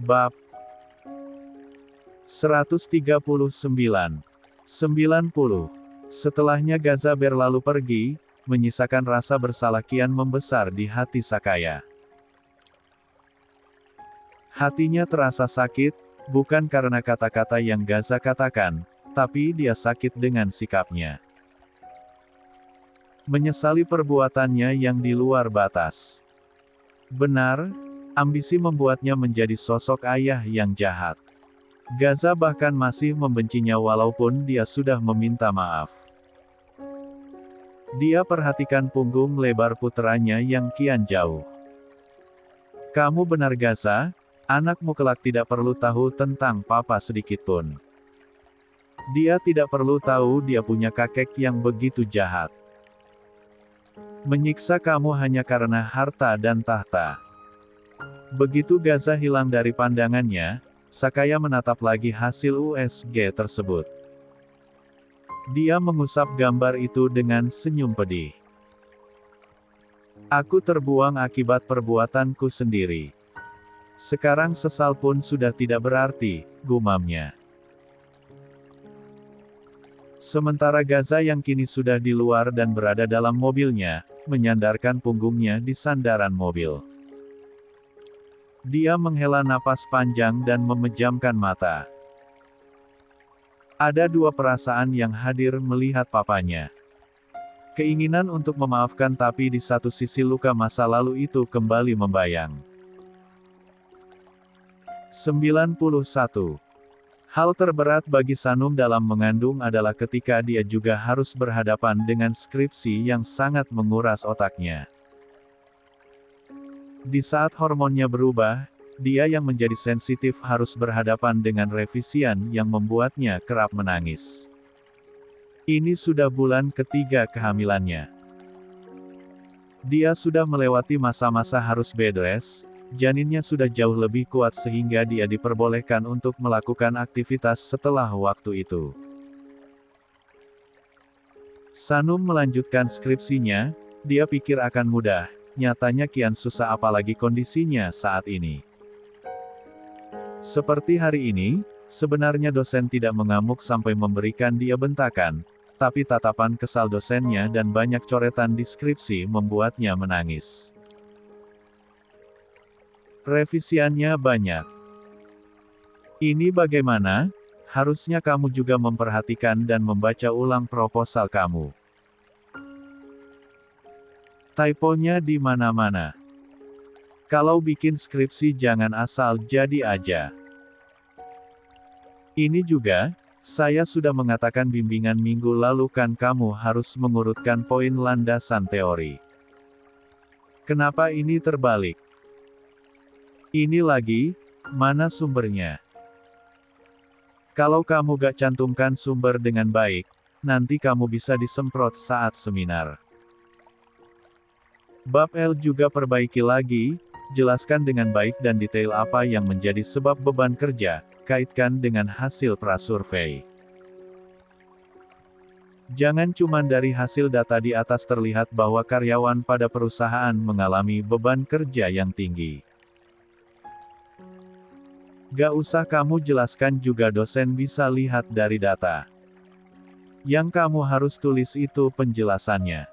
Bab 139. 90. Setelahnya Gaza berlalu pergi, menyisakan rasa bersalah kian membesar di hati Sakaya. Hatinya terasa sakit, bukan karena kata-kata yang Gaza katakan, tapi dia sakit dengan sikapnya. Menyesali perbuatannya yang di luar batas. Benar, ambisi membuatnya menjadi sosok ayah yang jahat. Gaza bahkan masih membencinya walaupun dia sudah meminta maaf. Dia perhatikan punggung lebar puteranya yang kian jauh. Kamu benar Gaza, anakmu kelak tidak perlu tahu tentang papa sedikitpun. Dia tidak perlu tahu dia punya kakek yang begitu jahat. Menyiksa kamu hanya karena harta dan tahta. Begitu Gaza hilang dari pandangannya, Sakaya menatap lagi hasil USG tersebut. Dia mengusap gambar itu dengan senyum pedih. Aku terbuang akibat perbuatanku sendiri. Sekarang sesal pun sudah tidak berarti, gumamnya. Sementara Gaza yang kini sudah di luar dan berada dalam mobilnya, menyandarkan punggungnya di sandaran mobil. Dia menghela napas panjang dan memejamkan mata. Ada dua perasaan yang hadir melihat papanya. Keinginan untuk memaafkan, tapi di satu sisi luka masa lalu itu kembali membayang. 91. Hal terberat bagi Sanum dalam mengandung adalah ketika dia juga harus berhadapan dengan skripsi yang sangat menguras otaknya. Di saat hormonnya berubah, dia yang menjadi sensitif harus berhadapan dengan revisian yang membuatnya kerap menangis. Ini sudah bulan ketiga kehamilannya. Dia sudah melewati masa-masa harus bed rest. Janinnya sudah jauh lebih kuat sehingga dia diperbolehkan untuk melakukan aktivitas setelah waktu itu. Sanum melanjutkan skripsinya, dia pikir akan mudah, nyatanya kian susah apalagi kondisinya saat ini. Seperti hari ini, sebenarnya dosen tidak mengamuk sampai memberikan dia bentakan, tapi tatapan kesal dosennya dan banyak coretan di skripsi membuatnya menangis. Revisiannya banyak. Ini bagaimana? Harusnya kamu juga memperhatikan dan membaca ulang proposal kamu. Typonya di mana-mana. Kalau bikin skripsi jangan asal jadi aja. Ini juga, saya sudah mengatakan bimbingan minggu lalu kan kamu harus mengurutkan poin landasan teori. Kenapa ini terbalik? Ini lagi, mana sumbernya? Kalau kamu gak cantumkan sumber dengan baik, nanti kamu bisa disemprot saat seminar. Bab L juga perbaiki lagi, jelaskan dengan baik dan detail apa yang menjadi sebab beban kerja, kaitkan dengan hasil prasurvei. Jangan cuma dari hasil data di atas terlihat bahwa karyawan pada perusahaan mengalami beban kerja yang tinggi. Gak usah kamu jelaskan juga dosen bisa lihat dari data. Yang kamu harus tulis itu penjelasannya.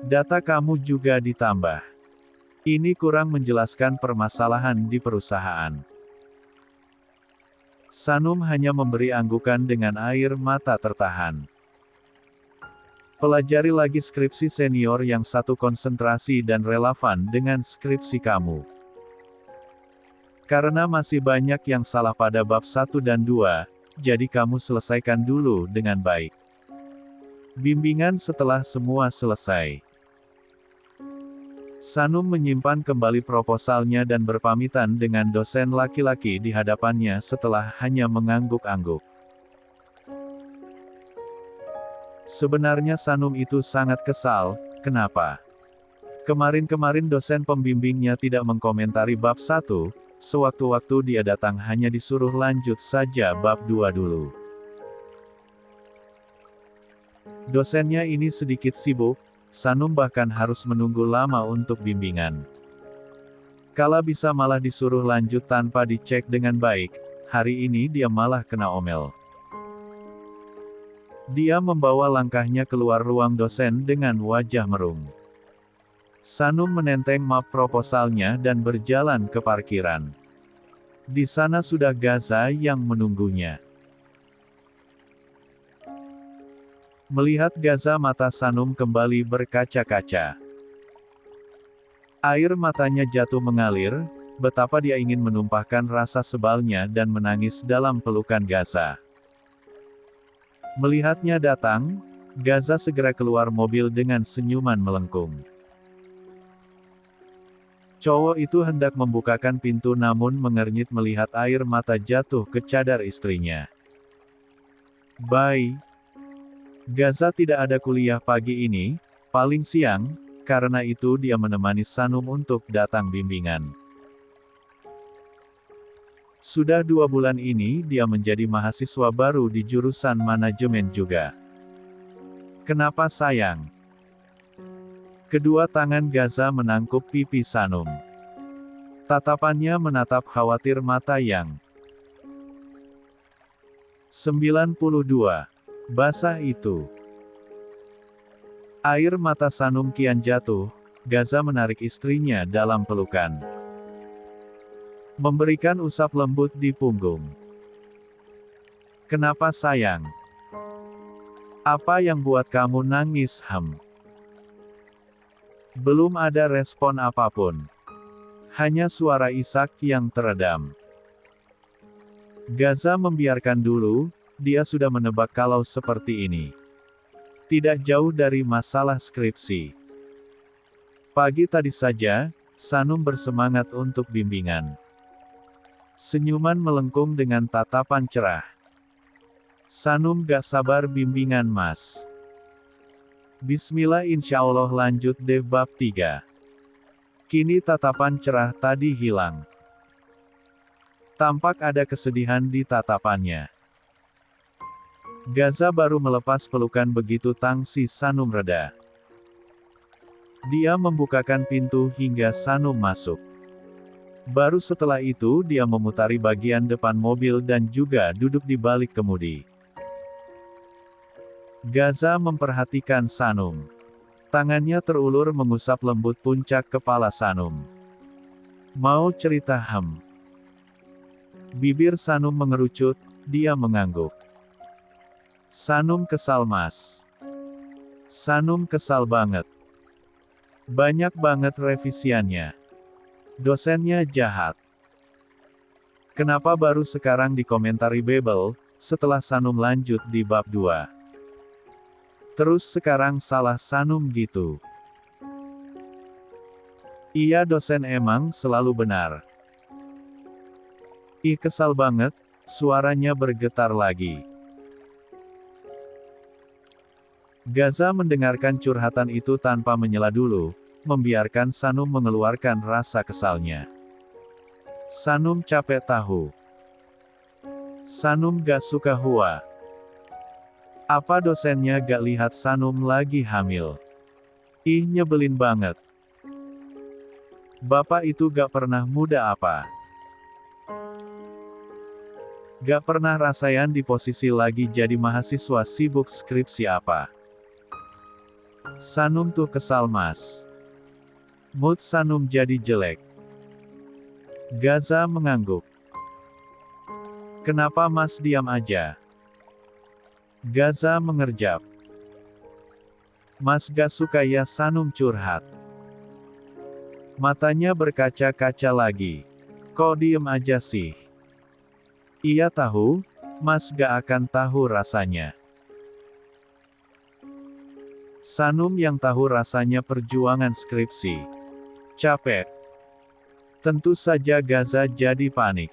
Data kamu juga ditambah. Ini kurang menjelaskan permasalahan di perusahaan. Sanum hanya memberi anggukan dengan air mata tertahan. Pelajari lagi skripsi senior yang satu konsentrasi dan relevan dengan skripsi kamu. Karena masih banyak yang salah pada bab 1 dan 2, jadi kamu selesaikan dulu dengan baik. Bimbingan setelah semua selesai. Sanum menyimpan kembali proposalnya dan berpamitan dengan dosen laki-laki di hadapannya setelah hanya mengangguk-angguk. Sebenarnya Sanum itu sangat kesal, kenapa? Kemarin-kemarin dosen pembimbingnya tidak mengkomentari bab 1, sewaktu-waktu dia datang hanya disuruh lanjut saja bab 2 dulu. Dosennya ini sedikit sibuk, Sanum bahkan harus menunggu lama untuk bimbingan. Kala bisa malah disuruh lanjut tanpa dicek dengan baik, hari ini dia malah kena omel. Dia membawa langkahnya keluar ruang dosen dengan wajah merung. Sanum menenteng map proposalnya dan berjalan ke parkiran. Di sana sudah Gaza yang menunggunya. Melihat Gaza, mata Sanum kembali berkaca-kaca. Air matanya jatuh mengalir, betapa dia ingin menumpahkan rasa sebalnya dan menangis dalam pelukan Gaza. Melihatnya datang, Gaza segera keluar mobil dengan senyuman melengkung. Cowok itu hendak membukakan pintu namun mengernyit melihat air mata jatuh ke cadar istrinya. Bye. Gaza tidak ada kuliah pagi ini, paling siang, karena itu dia menemani Sanum untuk datang bimbingan. Sudah 2 bulan ini dia menjadi mahasiswa baru di jurusan manajemen juga. Kenapa sayang? Kedua tangan Gaza menangkup pipi Sanum. Tatapannya menatap khawatir mata yang 92. Basah itu. Air mata Sanum kian jatuh, Gaza menarik istrinya dalam pelukan. Memberikan usap lembut di punggung. Kenapa sayang? Apa yang buat kamu nangis? Belum ada respon apapun. Hanya suara isak yang teredam. Gaza membiarkan dulu, dia sudah menebak kalau seperti ini. Tidak jauh dari masalah skripsi. Pagi tadi saja, Sanum bersemangat untuk bimbingan. Senyuman melengkung dengan tatapan cerah. Sanum gak sabar bimbingan mas. Bismillah, insya Allah lanjut deh bab 3. Kini tatapan cerah tadi hilang. Tampak ada kesedihan di tatapannya. Gaza baru melepas pelukan begitu tangsi Sanum reda. Dia membukakan pintu hingga Sanum masuk. Baru setelah itu dia memutari bagian depan mobil dan juga duduk di balik kemudi. Gaza memperhatikan Sanum. Tangannya terulur mengusap lembut puncak kepala Sanum. Mau cerita? Bibir Sanum mengerucut, dia mengangguk. Sanum kesal mas. Sanum kesal banget. Banyak banget revisiannya. Dosennya jahat. Kenapa baru sekarang dikomentari bebel, setelah Sanum lanjut di bab 2. Terus sekarang salah Sanum gitu. Iya, dosen emang selalu benar. Ih, kesal banget, suaranya bergetar lagi. Gaza mendengarkan curhatan itu tanpa menyela dulu, membiarkan Sanum mengeluarkan rasa kesalnya. Sanum capek tahu. Sanum gak suka hua. Apa dosennya gak lihat Sanum lagi hamil? Ih, nyebelin banget. Bapak itu gak pernah muda apa? Gak pernah rasain di posisi lagi jadi mahasiswa sibuk skripsi apa? Sanum tuh kesal mas. Mood Sanum jadi jelek. Gaza mengangguk. Kenapa mas diam aja? Gaza mengerjap. Mas gak suka ya Sanum curhat. Matanya berkaca-kaca lagi. Kok diem aja sih? Iya tahu, mas gak akan tahu rasanya. Sanum yang tahu rasanya perjuangan skripsi. Capek. Tentu saja Gaza jadi panik.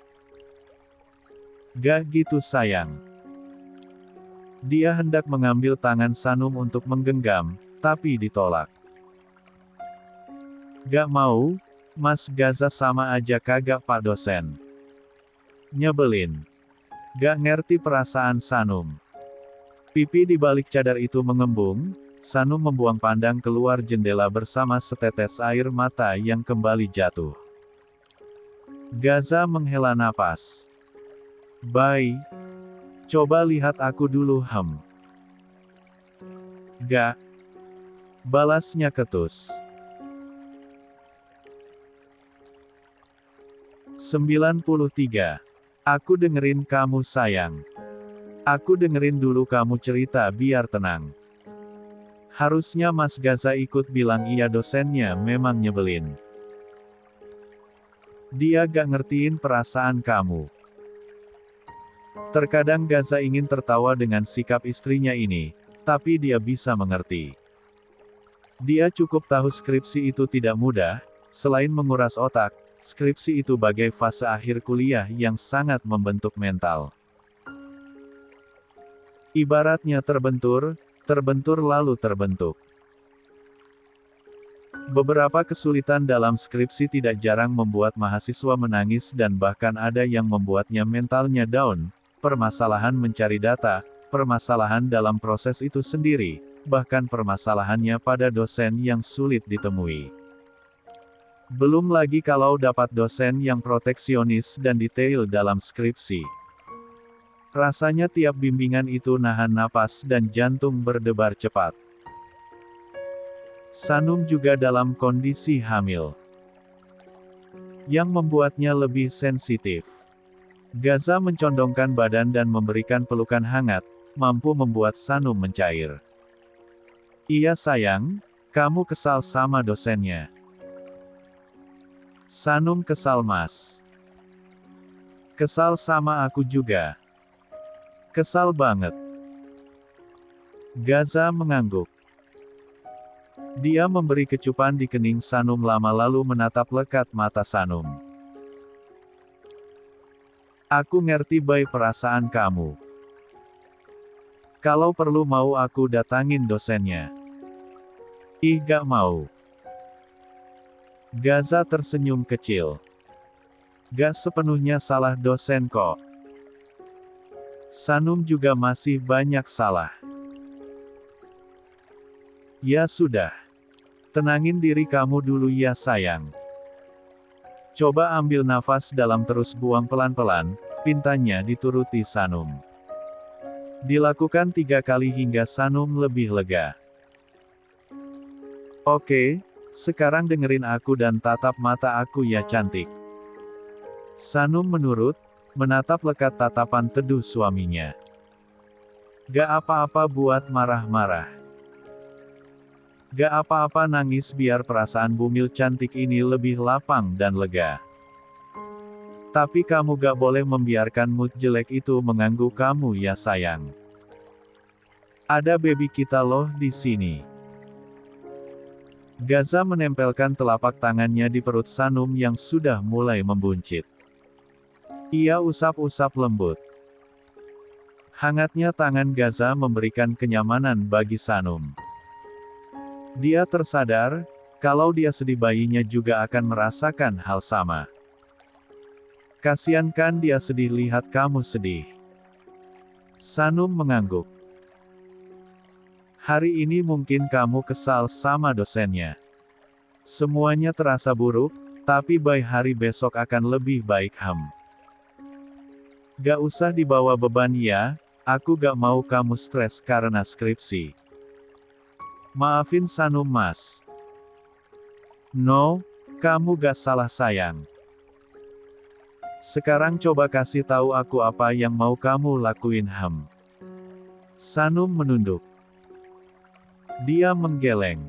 Gak gitu sayang. Dia hendak mengambil tangan Sanum untuk menggenggam, tapi ditolak. Gak mau, mas. Gaza sama aja kagak pak dosen. Nyebelin. Gak ngerti perasaan Sanum. Pipi di balik cadar itu mengembung, Sanum membuang pandang keluar jendela bersama setetes air mata yang kembali jatuh. Gaza menghela napas. Bai. Coba lihat aku dulu Gak. Balasnya ketus. 93. Aku dengerin kamu sayang. Aku dengerin dulu kamu cerita biar tenang. Harusnya Mas Gaza ikut bilang iya, dosennya memang nyebelin. Dia gak ngertiin perasaan kamu. Terkadang Gaza ingin tertawa dengan sikap istrinya ini, tapi dia bisa mengerti. Dia cukup tahu skripsi itu tidak mudah, selain menguras otak, skripsi itu bagai fase akhir kuliah yang sangat membentuk mental. Ibaratnya terbentur lalu terbentuk. Beberapa kesulitan dalam skripsi tidak jarang membuat mahasiswa menangis dan bahkan ada yang membuatnya mentalnya down, permasalahan mencari data, permasalahan dalam proses itu sendiri, bahkan permasalahannya pada dosen yang sulit ditemui. Belum lagi kalau dapat dosen yang proteksionis dan detail dalam skripsi. Rasanya tiap bimbingan itu nahan napas dan jantung berdebar cepat. Sanum juga dalam kondisi hamil, yang membuatnya lebih sensitif. Gaza mencondongkan badan dan memberikan pelukan hangat, mampu membuat Sanum mencair. Iya sayang, kamu kesal sama dosennya. Sanum kesal Mas. Kesal sama aku juga. Kesal banget. Gaza mengangguk. Dia memberi kecupan di kening Sanum lama lalu menatap lekat mata Sanum. Aku ngerti baik perasaan kamu. Kalau perlu mau aku datangin dosennya. Ih gak mau. Gaza tersenyum kecil. Gak sepenuhnya salah dosen kok. Sanum juga masih banyak salah. Ya sudah. Tenangin diri kamu dulu ya sayang. Coba ambil nafas dalam terus buang pelan-pelan, pintanya dituruti Sanum. Dilakukan 3 kali hingga Sanum lebih lega. Oke, sekarang dengerin aku dan tatap mata aku ya cantik. Sanum menurut, menatap lekat tatapan teduh suaminya. Gak apa-apa buat marah-marah. Gak apa-apa nangis biar perasaan bumil cantik ini lebih lapang dan lega. Tapi kamu gak boleh membiarkan mood jelek itu mengganggu kamu ya sayang. Ada baby kita loh di sini. Gaza menempelkan telapak tangannya di perut Sanum yang sudah mulai membuncit. Ia usap-usap lembut. Hangatnya tangan Gaza memberikan kenyamanan bagi Sanum. Dia tersadar, kalau dia sedih bayinya juga akan merasakan hal sama. Kasian kan dia sedih lihat kamu sedih. Sanum mengangguk. Hari ini mungkin kamu kesal sama dosennya. Semuanya terasa buruk, tapi by hari besok akan lebih baik Gak usah dibawa beban ya, aku gak mau kamu stres karena skripsi. Maafin Sanum Mas. No, kamu gak salah sayang. Sekarang coba kasih tahu aku apa yang mau kamu lakuin Sanum menunduk. Dia menggeleng.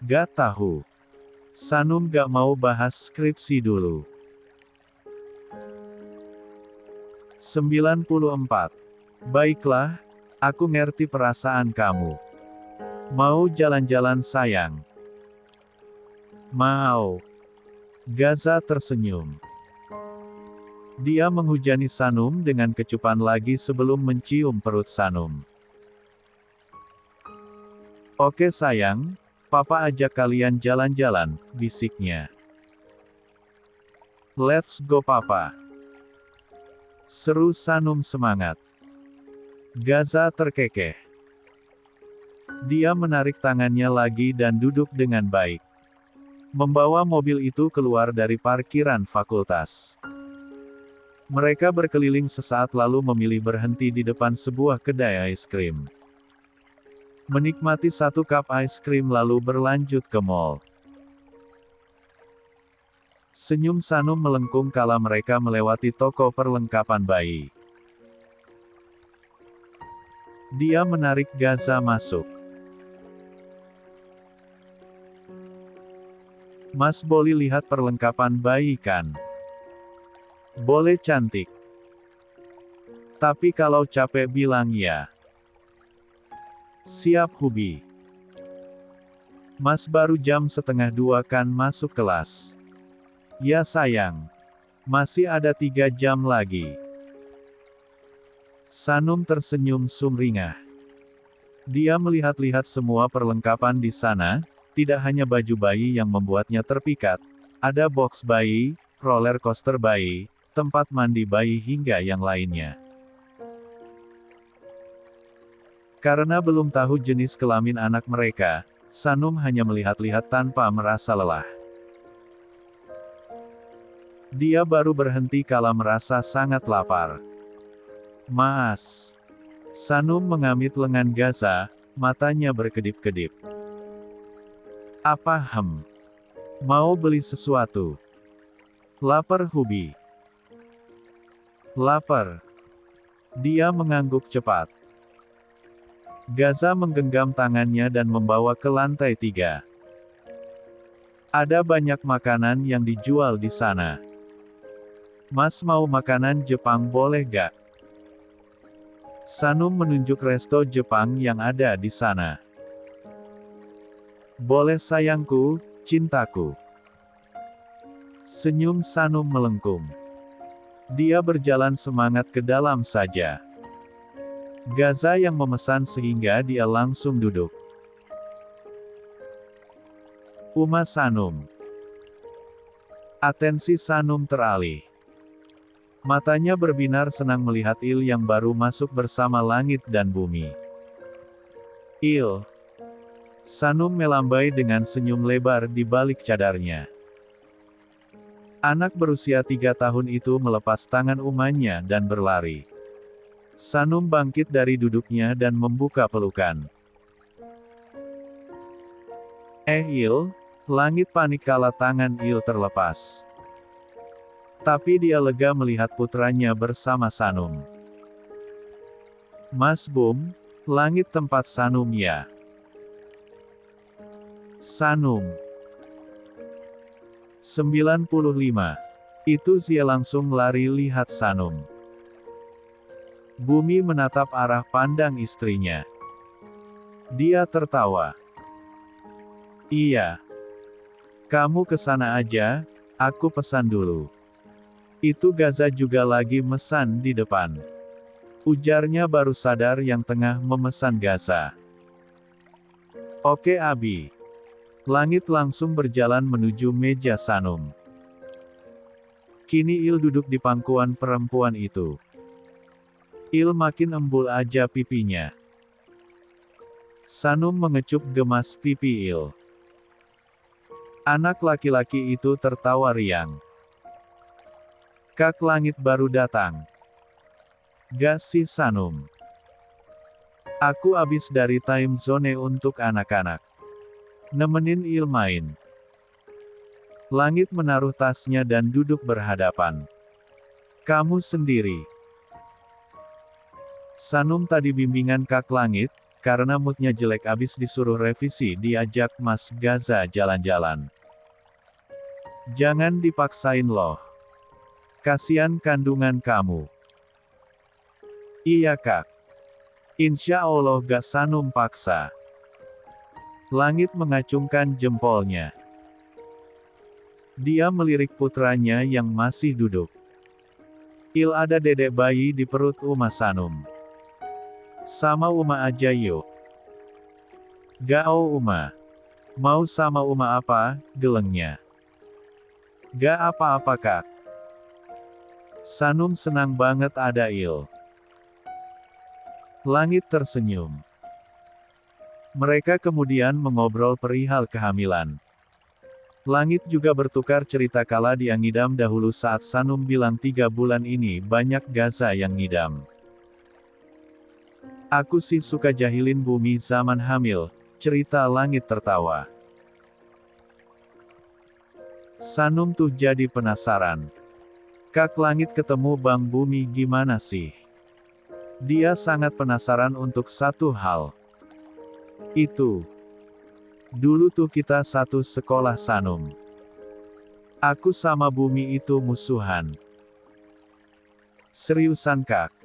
Gak tahu. Sanum gak mau bahas skripsi dulu. 94. Baiklah, aku ngerti perasaan kamu. Mau jalan-jalan sayang? Mau. Gaza tersenyum. Dia menghujani Sanum dengan kecupan lagi sebelum mencium perut Sanum. Oke sayang, papa ajak kalian jalan-jalan, bisiknya. Let's go papa. Seru Sanum semangat. Gaza terkekeh. Dia menarik tangannya lagi dan duduk dengan baik. membawa mobil itu keluar dari parkiran fakultas. Mereka berkeliling sesaat lalu memilih berhenti di depan sebuah kedai es krim. Menikmati satu cup es krim lalu berlanjut ke mall. Senyum Sanum melengkung kala mereka melewati toko perlengkapan bayi. Dia menarik Gaza masuk. Mas boleh lihat perlengkapan bayi kan? Boleh cantik. Tapi kalau capek bilang ya. Siap Hubi. Mas baru jam 1:30 kan masuk kelas. Ya sayang. Masih ada 3 jam lagi. Sanum tersenyum sumringah. Dia melihat-lihat semua perlengkapan di sana, tidak hanya baju bayi yang membuatnya terpikat, ada box bayi, roller coaster bayi, tempat mandi bayi hingga yang lainnya. Karena belum tahu jenis kelamin anak mereka, Sanum hanya melihat-lihat tanpa merasa lelah. Dia baru berhenti kala merasa sangat lapar. Mas. Sanum mengamit lengan Gaza, matanya berkedip-kedip. Apa Mau beli sesuatu? Lapar Hubi. Lapar. Dia mengangguk cepat. Gaza menggenggam tangannya dan membawa ke lantai 3. Ada banyak makanan yang dijual di sana. Mas mau makanan Jepang boleh gak? Sanum menunjuk resto Jepang yang ada di sana. Boleh sayangku, cintaku. Senyum Sanum melengkung. Dia berjalan semangat ke dalam saja. Gaza yang memesan sehingga dia langsung duduk. Uma Sanum. Atensi Sanum teralih. Matanya berbinar senang melihat Il yang baru masuk bersama langit dan bumi. Il. Sanum melambai dengan senyum lebar di balik cadarnya. Anak berusia 3 tahun itu melepas tangan umanya dan berlari. Sanum bangkit dari duduknya dan membuka pelukan. Il. Langit panik kala tangan Il terlepas. Tapi dia lega melihat putranya bersama Sanum. Mas Bum, langit tempat Sanum ya. Sanum. 95. Itu Zia langsung lari lihat Sanum. Bumi menatap arah pandang istrinya. Dia tertawa. Iya. Kamu kesana aja, aku pesan dulu. Itu Gaza juga lagi mesan di depan. Ujarnya baru sadar yang tengah memesan Gaza. Oke Abi. Langit langsung berjalan menuju meja Sanum. Kini Il duduk di pangkuan perempuan itu. Il makin embul aja pipinya. Sanum mengecup gemas pipi Il. Anak laki-laki itu tertawa riang. Kak Langit baru datang. Gak sih Sanum. Aku abis dari time zone untuk anak-anak. Nemenin Il main. Langit menaruh tasnya dan duduk berhadapan. Kamu sendiri. Sanum tadi bimbingan Kak Langit, karena moodnya jelek abis disuruh revisi diajak Mas Gaza jalan-jalan. Jangan dipaksain loh. Kasian kandungan kamu. Iya Kak. Insya Allah gak Sanum paksa. Langit mengacungkan jempolnya. Dia melirik putranya yang masih duduk. Il ada dedek bayi di perut Uma Sanum. Sama Uma aja yuk. Gao Uma. Mau sama Uma apa, gelengnya. Gak apa-apa Kak. Sanum senang banget ada Il. Langit tersenyum. Mereka kemudian mengobrol perihal kehamilan. Langit juga bertukar cerita kala dia ngidam dahulu saat Sanum bilang 3 bulan ini banyak Gaza yang ngidam. Aku sih suka jahilin bumi zaman hamil, cerita langit tertawa. Sanum tuh jadi penasaran. Kak langit ketemu Bang Bumi gimana sih? Dia sangat penasaran untuk satu hal. Itu. Dulu tuh kita satu sekolah Sanum. Aku sama Bumi itu musuhan. Seriusan Kak?